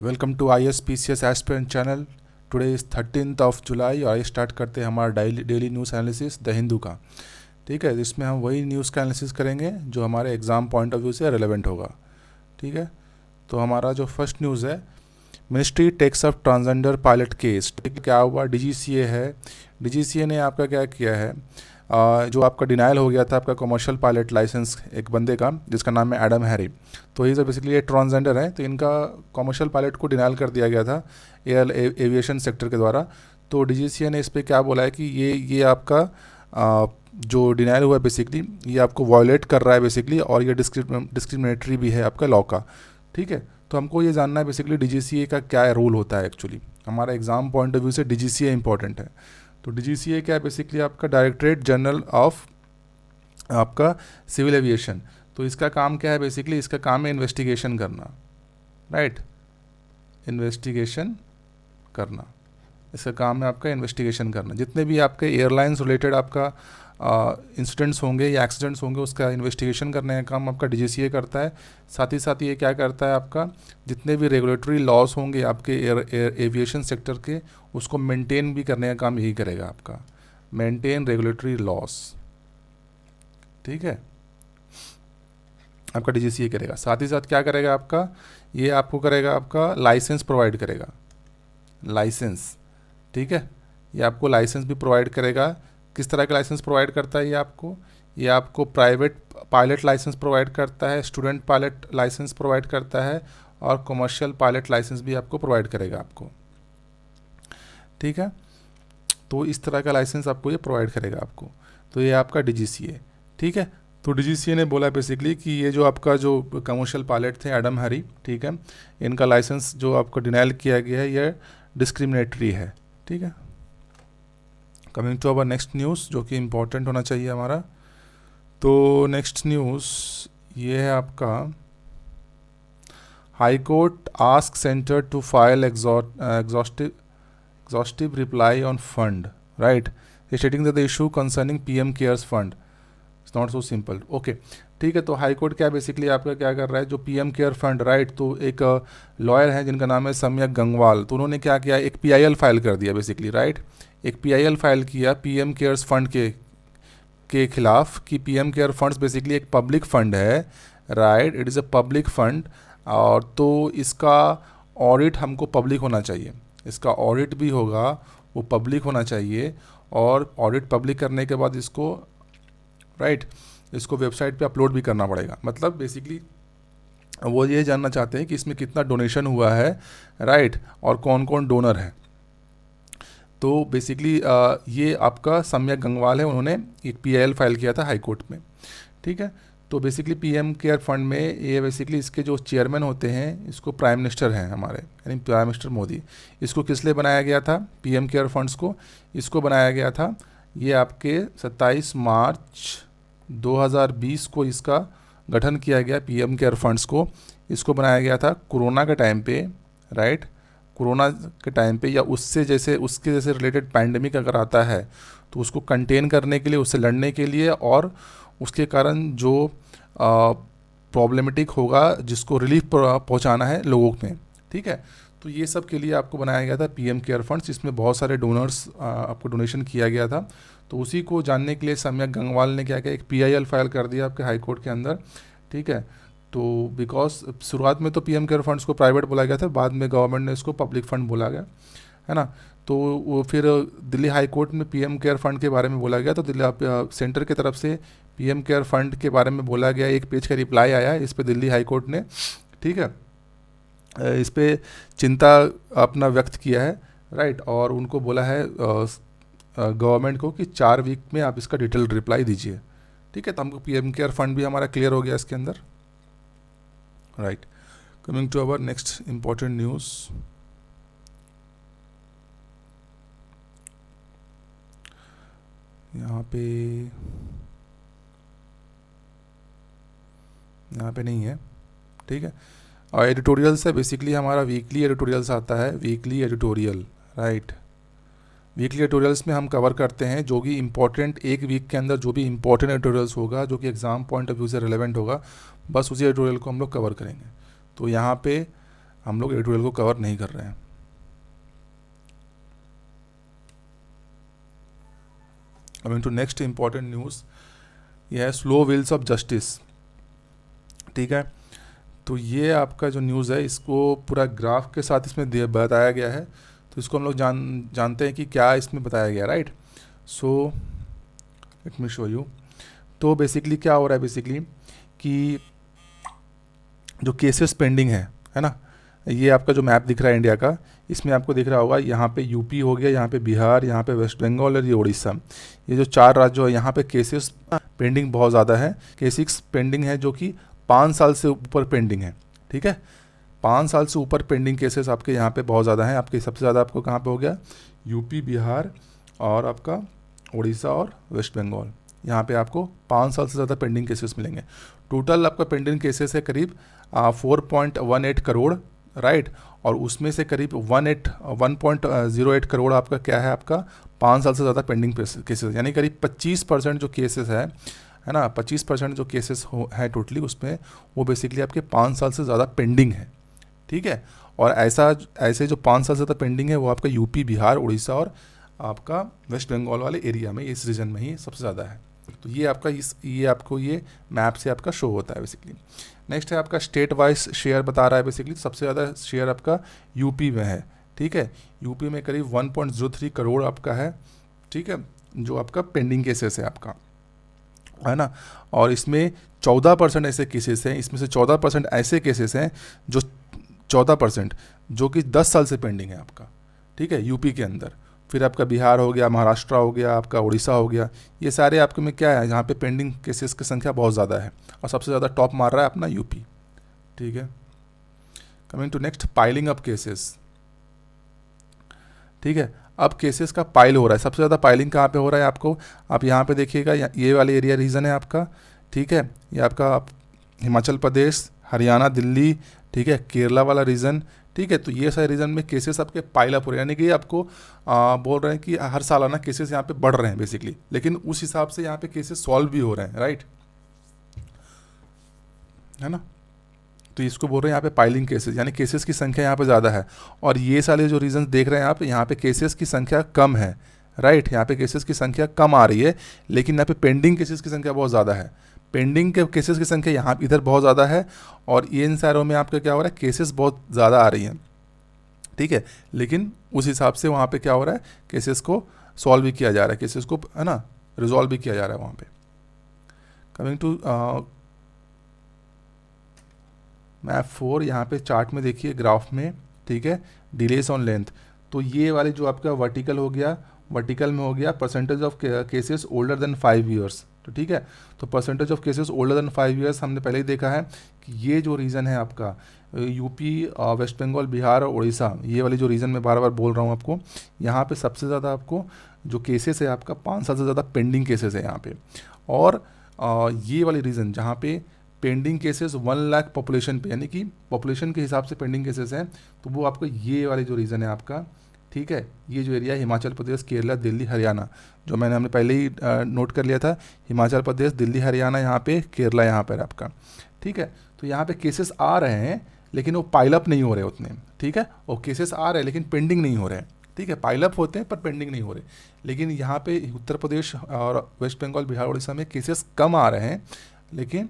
Welcome to ISPCS aspirant channel. Today is 13th of July और ये start करते हैं हमारा daily news analysis the Hindu का। ठीक है, इसमें हम वही न्यूज़ का एनालिसिस करेंगे जो हमारे एग्ज़ाम पॉइंट ऑफ व्यू से रिलेवेंट होगा। ठीक है, तो हमारा जो फर्स्ट न्यूज़ है, ministry takes up transgender pilot case. ठीक है, क्या हुआ? DGCA है, DGCA ने आपका क्या किया है, जो आपका डिनाइल हो गया था आपका कमर्शियल पायलट लाइसेंस एक बंदे का जिसका नाम है एडम हैरी। तो ये बेसिकली ये ट्रांसजेंडर है, तो इनका कमर्शियल पायलट को डिनाइल कर दिया गया था एयर एविएशन सेक्टर के द्वारा। तो DGCA ने इस पर क्या बोला है कि ये आपका जो डिनाइल हुआ है बेसिकली ये आपको वायलेट कर रहा है बेसिकली, और ये डिस्क्रिमिनेटरी भी है आपका लॉ का। ठीक है, तो हमको ये जानना है बेसिकली DGCA का क्या रोल होता है। एक्चुअली हमारा एग्जाम पॉइंट ऑफ व्यू से DGCA इंपॉर्टेंट है। तो DGCA क्या है? बेसिकली आपका डायरेक्टरेट जनरल ऑफ आपका सिविल एविएशन। तो इसका काम क्या है? बेसिकली इसका काम है इन्वेस्टिगेशन करना, राइट, इन्वेस्टिगेशन करना। इसका काम है आपका इन्वेस्टिगेशन करना। जितने भी आपके एयरलाइंस रिलेटेड आपका इंसिडेंट्स होंगे या एक्सीडेंट्स होंगे उसका इन्वेस्टिगेशन करने का काम आपका DGCA करता है। साथ ही साथ ये क्या करता है, आपका जितने भी रेगुलेटरी लॉस होंगे आपके एयर एविएशन सेक्टर के उसको मेंटेन भी करने का काम यही करेगा आपका, मेंटेन रेगुलेटरी लॉस। ठीक है, आपका DGCA करेगा। साथ ही साथ क्या करेगा आपका, ये आपको करेगा आपका लाइसेंस प्रोवाइड करेगा, लाइसेंस। ठीक है, ये आपको लाइसेंस भी प्रोवाइड करेगा। किस तरह का लाइसेंस प्रोवाइड करता है ये आपको प्राइवेट पायलट लाइसेंस प्रोवाइड करता है, स्टूडेंट पायलट लाइसेंस प्रोवाइड करता है, और कमर्शियल पायलट लाइसेंस भी आपको प्रोवाइड करेगा आपको। ठीक है, तो इस तरह का लाइसेंस आपको ये प्रोवाइड करेगा आपको। तो ये आपका DGCA। ठीक है, तो DGCA ने बोला बेसिकली कि ये जो आपका जो कमर्शियल पायलट थे एडम हैरी, ठीक है, इनका लाइसेंस जो आपको डिनाइल किया गया है ये डिस्क्रिमिनेटरी है। ठीक है, coming to our next news जो कि इम्पोर्टेंट होना चाहिए हमारा। तो नेक्स्ट न्यूज़ ये है आपका, high court ask centre to file exhaustive reply on fund, right, stating that the issue concerning PM cares fund it's not so simple. Okay, ठीक है, तो हाई कोर्ट क्या बेसिकली आपका क्या कर रहा है, जो PM केयर फंड, राइट, तो एक लॉयर है जिनका नाम है सम्यक गंगवाल। तो उन्होंने क्या किया, एक PIL फाइल कर दिया बेसिकली, राइट, एक PIL फाइल किया PM केयर्स फंड के खिलाफ कि PM केयर फंड्स बेसिकली एक पब्लिक फंड है, right, it is a public fund, और तो इसका ऑडिट हमको पब्लिक होना चाहिए, इसका ऑडिट भी होगा वो पब्लिक होना चाहिए, और ऑडिट पब्लिक करने के बाद इसको, राइट, इसको वेबसाइट पे अपलोड भी करना पड़ेगा। मतलब बेसिकली वो ये जानना चाहते हैं कि इसमें कितना डोनेशन हुआ है, राइट, और कौन कौन डोनर है। तो बेसिकली ये आपका सम्यक गंगवाल है, उन्होंने एक PIL फाइल किया था हाई कोर्ट में। ठीक है, तो बेसिकली PM केयर फंड में ये बेसिकली इसके जो चेयरमैन होते हैं इसको प्राइम मिनिस्टर हैं हमारे, यानी प्राइम मिनिस्टर मोदी। इसको किस लिए बनाया गया था PM केयर फंड्स को? इसको बनाया गया था, ये आपके 27 मार्च 2020 को इसका गठन किया गया PM केयर फंड्स को। इसको बनाया गया था कोरोना के टाइम पे, राइट, कोरोना के टाइम पे या उसके जैसे रिलेटेड पैंडेमिक अगर आता है तो उसको कंटेन करने के लिए, उससे लड़ने के लिए, और उसके कारण जो प्रॉब्लमेटिक होगा जिसको रिलीफ पहुंचाना है लोगों में। ठीक है, तो ये सब के लिए आपको बनाया गया था PM केयर फंड्स, जिसमें बहुत सारे डोनर्स आपको डोनेशन किया गया था। तो उसी को जानने के लिए सम्यक गंगवाल ने क्या किया, एक PIL फाइल कर दिया आपके हाई कोर्ट के अंदर। ठीक है, तो बिकॉज शुरुआत में तो PM केयर फंड्स को प्राइवेट बोला गया था, बाद में गवर्नमेंट ने इसको पब्लिक फंड बोला गया, है ना। तो वो फिर दिल्ली हाई कोर्ट में PM केयर फंड के बारे में बोला गया, तो दिल्ली सेंटर की तरफ से PM केयर फंड के बारे में बोला गया, एक पेज का रिप्लाई आया इस पे दिल्ली हाई कोर्ट ने। ठीक है, इस पे चिंता अपना व्यक्त किया है, राइट, और उनको बोला है गवर्नमेंट को कि 4 वीक में आप इसका डिटेल रिप्लाई दीजिए। ठीक है, तो हमको PM केयर फंड भी हमारा क्लियर हो गया इसके अंदर, right. Coming to our next important news, यहाँ पे नहीं है। ठीक है, और एडिटोरियल्स है, बेसिकली हमारा वीकली एडिटोरियल्स आता है, weekly editorial, right. Weekly editorials में हम कवर करते हैं जो भी इम्पोर्टेंट, एक वीक के अंदर जो भी इम्पोर्टेंट एडिटोरियल्स होगा जो कि एग्ज़ाम पॉइंट ऑफ व्यू से रिलेवेंट होगा, बस उसी एडिटोरियल को हम लोग कवर करेंगे। तो यहाँ पे हम लोग एडिटोरियल को कवर नहीं कर रहे हैं। Coming to next important news, यह है स्लो व्हील्स ऑफ जस्टिस। ठीक है, तो ये आपका जो न्यूज़ है इसको पूरा ग्राफ के साथ इसमें बताया गया है, तो इसको हम लोग जानते हैं कि क्या इसमें बताया गया, right. So let me show you. तो बेसिकली क्या हो रहा है बेसिकली कि जो केसेस पेंडिंग है ना, ये आपका जो मैप दिख रहा है इंडिया का, इसमें आपको दिख रहा होगा यहाँ पे यूपी हो गया, यहाँ पे बिहार, यहाँ पे वेस्ट बंगाल और ये उड़ीसा, ये जो 4 राज्य है यहाँ पे केसेस पेंडिंग बहुत ज़्यादा है। केसेस पेंडिंग है जो कि 5 साल से ऊपर पेंडिंग है। ठीक है, 5 साल से ऊपर पेंडिंग केसेस आपके यहाँ पे बहुत ज़्यादा हैं। आपके सबसे ज़्यादा आपको कहाँ पे हो गया, यूपी, बिहार और आपका उड़ीसा और वेस्ट बंगाल, यहाँ पे आपको 5 साल से ज़्यादा पेंडिंग केसेस मिलेंगे। टोटल आपका पेंडिंग केसेस है करीब 4.18 करोड़, राइट। और उसमें से करीब 1.08 करोड़ आपका क्या है, आपका 5 साल से ज़्यादा पेंडिंग केसेस, यानी करीब 25% जो केसेस है ना, 25% जो केसेस है टोटली, उसमें वो बेसिकली आपके 5 साल से ज़्यादा पेंडिंग है। ठीक है, और ऐसे जो 5 साल से ज़्यादा पेंडिंग है वो आपका यूपी, बिहार, उड़ीसा और आपका वेस्ट बंगाल वाले एरिया में, इस रीजन में ही सबसे ज़्यादा है। तो ये आपका ये आपको ये मैप से आपका शो होता है बेसिकली। नेक्स्ट है आपका स्टेट वाइज शेयर बता रहा है बेसिकली, सबसे ज़्यादा शेयर आपका यूपी में है। ठीक है, यूपी में करीब 1.03 करोड़ आपका है। ठीक है, जो आपका पेंडिंग केसेस है आपका, है ना। और इसमें 14% ऐसे केसेस हैं, इसमें से 14% ऐसे केसेस हैं जो 14% जो कि 10 साल से पेंडिंग है आपका। ठीक है, यूपी के अंदर। फिर आपका बिहार हो गया, महाराष्ट्र हो गया, आपका उड़ीसा हो गया, ये सारे आपके में क्या है, यहाँ पे पेंडिंग केसेस की संख्या बहुत ज़्यादा है और सबसे ज़्यादा टॉप मार रहा है अपना यूपी। ठीक है, coming to next, piling up cases. ठीक है, अब केसेस का पाइल हो रहा है। सबसे ज़्यादा पाइलिंग कहाँ पे हो रहा है आपको, आप यहाँ पे देखिएगा, ये वाले एरिया रीजन है आपका। ठीक है, ये आपका हिमाचल प्रदेश, हरियाणा, दिल्ली, ठीक है, केरला वाला रीजन। ठीक है, तो ये सारे रीजन में केसेस आपके पाइल अप हो रहे हैं, यानी कि आपको बोल रहे हैं कि हर साल आना केसेस यहाँ पे बढ़ रहे हैं बेसिकली, लेकिन उस हिसाब से यहाँ पे केसेस सॉल्व भी हो रहे हैं, राइट, है ना। तो इसको बोल रहे हैं यहाँ पे पाइलिंग केसेस, यानी केसेस की संख्या यहाँ पे ज़्यादा है। और ये सारे जो रीजन देख रहे हैं आप, यहाँ पे केसेस की संख्या कम है, राइट, यहाँ पे केसेस की संख्या कम आ रही है, लेकिन यहाँ पे पेंडिंग केसेस की संख्या बहुत ज़्यादा है। पेंडिंग के केसेस की संख्या यहाँ इधर बहुत ज़्यादा है, और ये इन सारों में आपका क्या हो रहा है, केसेस बहुत ज़्यादा आ रही हैं। ठीक है, लेकिन उस हिसाब से वहाँ पे क्या हो रहा है, केसेस को सॉल्व भी किया जा रहा है, केसेस को, है ना, रिजॉल्व भी किया जा रहा है वहाँ पे। कमिंग टू मैप 4, यहाँ पे चार्ट में देखिए ग्राफ में, ठीक है, डिलेस ऑन लेंथ। तो ये वाले जो आपका वर्टिकल हो गया, वर्टिकल में हो गया percentage of cases older than 5 years. तो ठीक है, तो percentage of cases older than 5 years हमने पहले ही देखा है कि ये जो रीज़न है आपका यूपी, वेस्ट बंगाल, बिहार और उड़ीसा, ये वाली जो रीज़न मैं बार बार बोल रहा हूँ आपको, यहाँ पे सबसे ज़्यादा आपको जो केसेस है आपका 5 साल से ज़्यादा पेंडिंग केसेस है यहाँ पे। और ये वाली रीज़न जहाँ पे पेंडिंग केसेस 1 लाख पॉपुलेशन पे, यानी कि पॉपुलेशन के हिसाब से पेंडिंग केसेस हैं, तो वो आपका ये वाले जो रीज़न है आपका, ठीक है, ये जो एरिया है हिमाचल प्रदेश, केरला, दिल्ली, हरियाणा, जो हमने पहले ही नोट कर लिया था, हिमाचल प्रदेश, दिल्ली, हरियाणा यहाँ पे, केरला यहाँ पर आपका। ठीक है, तो यहाँ पे केसेस आ रहे हैं लेकिन वो पाइलअप नहीं हो रहे उतने। ठीक है, वो केसेस आ रहे हैं लेकिन पेंडिंग नहीं हो रहे हैं। ठीक है, पाइलअप होते हैं पर पेंडिंग नहीं हो रहे। लेकिन यहाँ पे उत्तर प्रदेश और वेस्ट बंगाल, बिहार, उड़ीसा में केसेस कम आ रहे हैं, लेकिन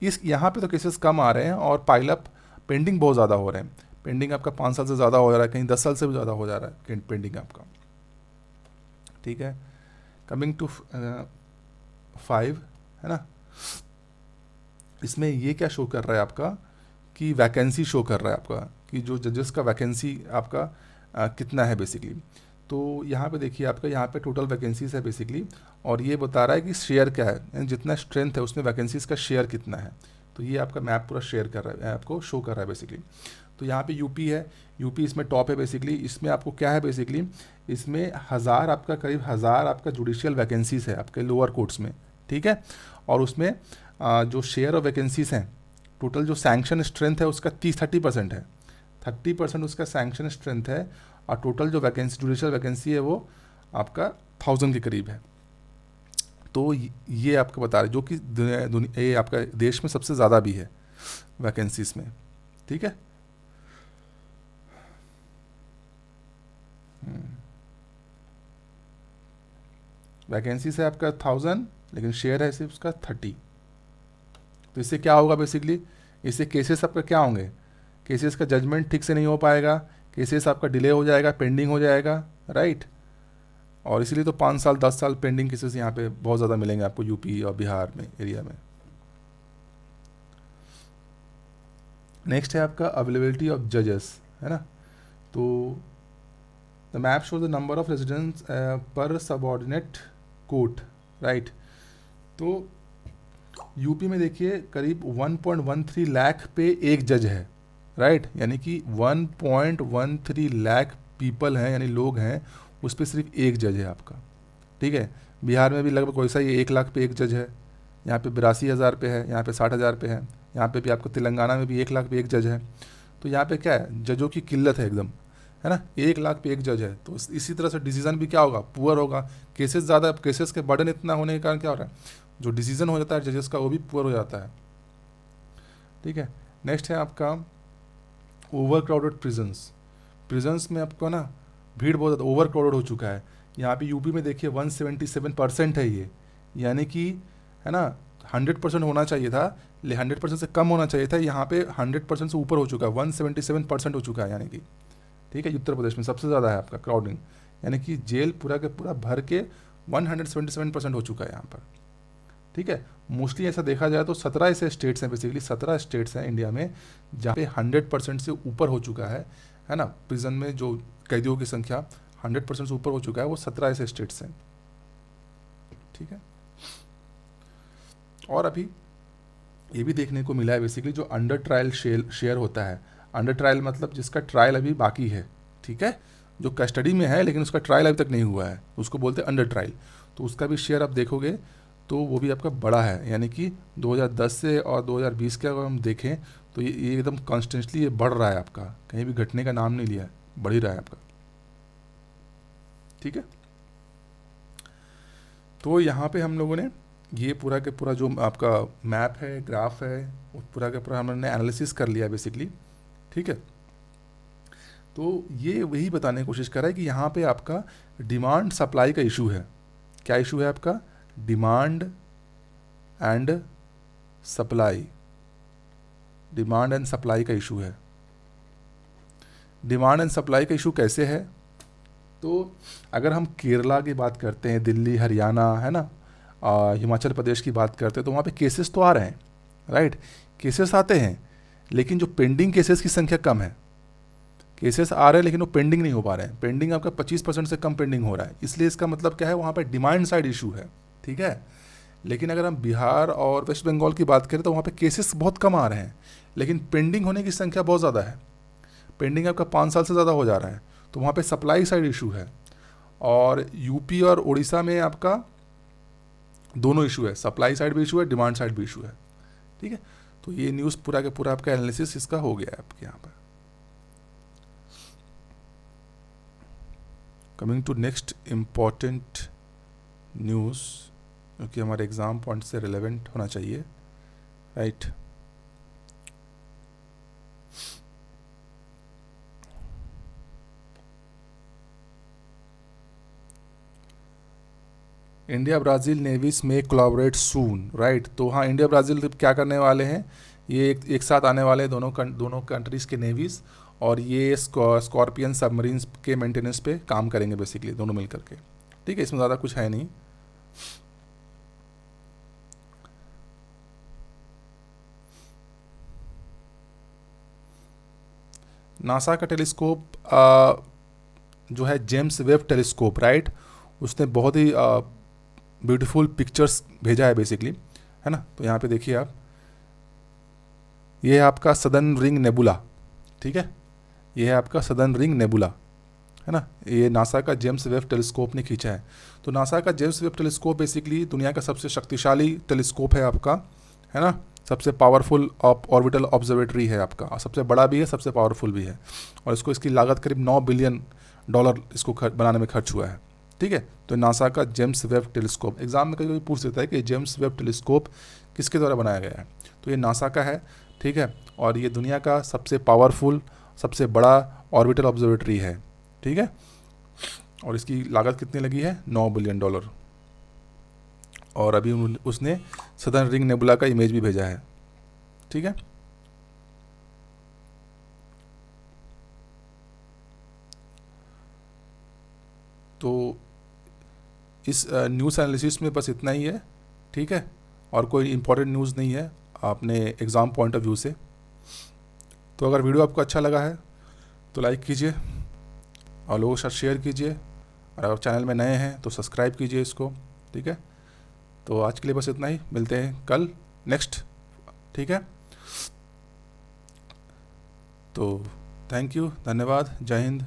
इस यहाँ पे तो केसेस कम आ रहे हैं और पाइलअप पेंडिंग बहुत ज़्यादा हो रहे हैं। पेंडिंग आपका 5 साल से ज़्यादा हो जा रहा है, कहीं 10 साल से भी ज़्यादा हो जा रहा है पेंडिंग आपका। ठीक है, कमिंग टू 5, है ना, इसमें ये क्या शो कर रहा है आपका कि वैकेंसी शो कर रहा है आपका कि जो जजेस का वैकेंसी आपका कितना है बेसिकली। तो यहाँ पे देखिए आपका यहाँ पे टोटल वैकेंसीज है बेसिकली, और ये बता रहा है कि शेयर क्या है, यानी जितना स्ट्रेंथ है उसमें वैकेंसीज का शेयर कितना है। तो ये आपका मैप पूरा शेयर कर रहा है, आपको शो कर रहा है बेसिकली। तो यहाँ पे यूपी है, यूपी इसमें टॉप है बेसिकली। इसमें आपको क्या है बेसिकली, इसमें करीब हज़ार आपका जुडिशियल वैकेंसीज है आपके लोअर कोर्ट्स में। ठीक है, और उसमें जो शेयर ऑफ वैकेंसीज हैं, टोटल जो सैंक्शन स्ट्रेंथ है उसका 30% है, 30% उसका सैंक्शन स्ट्रेंथ है, और टोटल जो वैकेंसी जुडिशियल वैकेंसी है वो आपका 1000 के करीब है। तो ये आपको बता रहे जो कि ये आपका देश में सबसे ज़्यादा भी है वैकेंसीज में। ठीक है, वैकेंसीज है आपका 1000, लेकिन शेयर है सिर्फ उसका 30। तो इससे क्या होगा बेसिकली, इससे केसेस आपका क्या होंगे, केसेस का जजमेंट ठीक से नहीं हो पाएगा, केसेस आपका डिले हो जाएगा, पेंडिंग हो जाएगा, राइट। और इसीलिए तो 5 साल 10 साल पेंडिंग केसेस यहाँ पे बहुत ज़्यादा मिलेंगे आपको यूपी और बिहार में एरिया में। नेक्स्ट है आपका अवेलेबिलिटी ऑफ जजेस, है ना। तो the map show the number of residents पर सबऑर्डिनेट कोर्ट, राइट। तो यूपी में देखिए करीब 1.13 लाख पे एक जज है, राइट। यानी कि 1.13 लाख पीपल हैं, यानी लोग हैं, उस पर सिर्फ एक जज है आपका, ठीक है। बिहार में भी लगभग वैसा ही 1 लाख पे एक जज है, यहाँ पे 82,000 पे है, यहाँ पे 60,000 पे है, यहाँ पे भी आपको तेलंगाना में भी 1 लाख पे एक जज है। तो यहाँ पे क्या है, जजों की किल्लत है एकदम, है ना। 1 लाख पे एक जज है, तो इसी तरह से डिसीजन भी क्या होगा, पुअर होगा। केसेस ज़्यादा, केसेस के बर्डन इतना होने के कारण क्या हो रहा है, जो डिसीजन हो जाता है जजेस का वो भी पुअर हो जाता है, ठीक है। नेक्स्ट है आपका ओवर क्राउडेड प्रिजन्स में आपको ना भीड़ बहुत ज़्यादा, ओवर क्राउडेड हो चुका है। यहाँ पे यूपी में देखिए 177% है ये, यानी कि, है ना, 100% होना चाहिए था, 100% से कम होना चाहिए था, यहाँ पे 100% से ऊपर हो चुका है, 177% हो चुका है, यानी कि, ठीक है। उत्तर प्रदेश में सबसे ज़्यादा है आपका क्राउडिंग, यानी कि जेल पूरा के पूरा भर के 177% हो चुका है यहाँ पर, ठीक है। मोस्टली ऐसा देखा जाए तो 17 ऐसे स्टेट्स हैं, बेसिकली 17 स्टेट्स हैं इंडिया में जहाँ पे 100% से ऊपर हो चुका है ना। प्रिजन में जो कैदियों की संख्या 100% से ऊपर हो चुका है, वो 17 ऐसे स्टेट्स हैं, ठीक है। और अभी ये भी देखने को मिला है बेसिकली जो अंडर ट्रायल शेयर होता है, अंडर ट्रायल मतलब जिसका ट्रायल अभी बाकी है, ठीक है, जो कस्टडी में है लेकिन उसका ट्रायल अभी तक नहीं हुआ है, उसको बोलते हैं अंडर ट्रायल। तो उसका भी शेयर आप देखोगे तो वो भी आपका बड़ा है, यानी कि 2010 से और 2020 के अगर हम देखें तो ये एकदम कॉन्स्टेंटली ये बढ़ रहा है आपका, कहीं भी घटने का नाम नहीं लिया है, बढ़ ही रहा है आपका, ठीक है। तो यहाँ पे हम लोगों ने ये पूरा के पूरा जो आपका मैप है, ग्राफ है, वो पूरा का पूरा हमने एनालिसिस कर लिया बेसिकली, ठीक है। तो ये वही बताने की कोशिश कर रहा है कि यहाँ पे आपका डिमांड सप्लाई का इशू है। क्या इशू है आपका, demand and supply, demand and supply का इशू है। डिमांड एंड सप्लाई का इशू कैसे है, तो अगर हम केरला की बात करते हैं, दिल्ली, हरियाणा, है ना, हिमाचल प्रदेश की बात करते हैं, तो वहाँ पे केसेस तो आ रहे हैं, राइट, केसेस आते हैं, लेकिन जो पेंडिंग केसेस की संख्या कम है। केसेस आ रहे हैं लेकिन वो पेंडिंग नहीं हो पा रहे हैं, पेंडिंग आपका 25% से कम पेंडिंग हो रहा है, इसलिए इसका मतलब क्या है, वहाँ पे डिमांड साइड इशू है, ठीक है। लेकिन अगर हम बिहार और वेस्ट बंगाल की बात करें तो वहाँ पे केसेस बहुत कम आ रहे हैं, लेकिन पेंडिंग होने की संख्या बहुत ज़्यादा है, पेंडिंग आपका 5 साल से ज़्यादा हो जा रहा है, तो वहाँ पे सप्लाई साइड इशू है। और यूपी और उड़ीसा में आपका दोनों इशू है, सप्लाई साइड भी इशू है, डिमांड साइड भी इशू है, ठीक है। तो ये न्यूज़ पूरा का पूरा आपका एनालिसिस इसका हो गया है आपके यहाँ पर। Coming to next important news, क्योंकि हमारे एग्ज़ाम पॉइंट से रिलेवेंट होना चाहिए, राइट। इंडिया ब्राज़ील नेवीज में कोलैबोरेट सून, राइट। तो हाँ, इंडिया ब्राज़ील क्या करने वाले हैं, ये एक साथ आने वाले दोनों कंट्रीज़ के नेवीज़, और ये स्कॉर्पियन सबमरीन्स के मेंटेनेंस पे काम करेंगे बेसिकली दोनों मिल करके, ठीक है। इसमें ज़्यादा कुछ है नहीं। नासा का टेलीस्कोप जो है जेम्स वेब टेलीस्कोप, राइट, उसने बहुत ही ब्यूटीफुल पिक्चर्स भेजा है बेसिकली, है ना। तो यहाँ पे देखिए आप, ये है आपका सदर्न रिंग नेबुला, ठीक है, ये है आपका सदर्न रिंग नेबुला, है ना। ये नासा का जेम्स वेब टेलीस्कोप ने खींचा है। तो नासा का जेम्स वेब टेलीस्कोप बेसिकली दुनिया का सबसे शक्तिशाली टेलीस्कोप है आपका, है ना, सबसे पावरफुल ऑर्बिटल ऑब्जर्वेटरी है आपका, और सबसे बड़ा भी है, सबसे पावरफुल भी है, और इसकी लागत करीब $9 बिलियन इसको बनाने में खर्च हुआ है, ठीक है। तो नासा का जेम्स वेब टेलीस्कोप, एग्जाम में कभी कभी पूछ देता है कि जेम्स वेब टेलीस्कोप किसके द्वारा बनाया गया है, तो ये नासा का है, ठीक है। और ये दुनिया का सबसे पावरफुल, सबसे बड़ा ऑर्बिटल ऑब्जर्वेटरी है, ठीक है। और इसकी लागत कितनी लगी है, $9 बिलियन। और अभी उसने सदर्न रिंग नेबुला का इमेज भी भेजा है। ठीक है, तो इस न्यूज़ एनालिसिस में बस इतना ही है। ठीक है, और कोई इम्पोर्टेंट न्यूज़ नहीं है आपने एग्ज़ाम पॉइंट ऑफ व्यू से। तो अगर वीडियो आपको अच्छा लगा है तो लाइक कीजिए और लोगों के साथ शेयर कीजिए, और अगर चैनल में नए हैं तो सब्सक्राइब कीजिए इसको। ठीक है, तो आज के लिए बस इतना ही, मिलते हैं कल नेक्स्ट। ठीक है, तो थैंक यू, धन्यवाद, जय हिंद।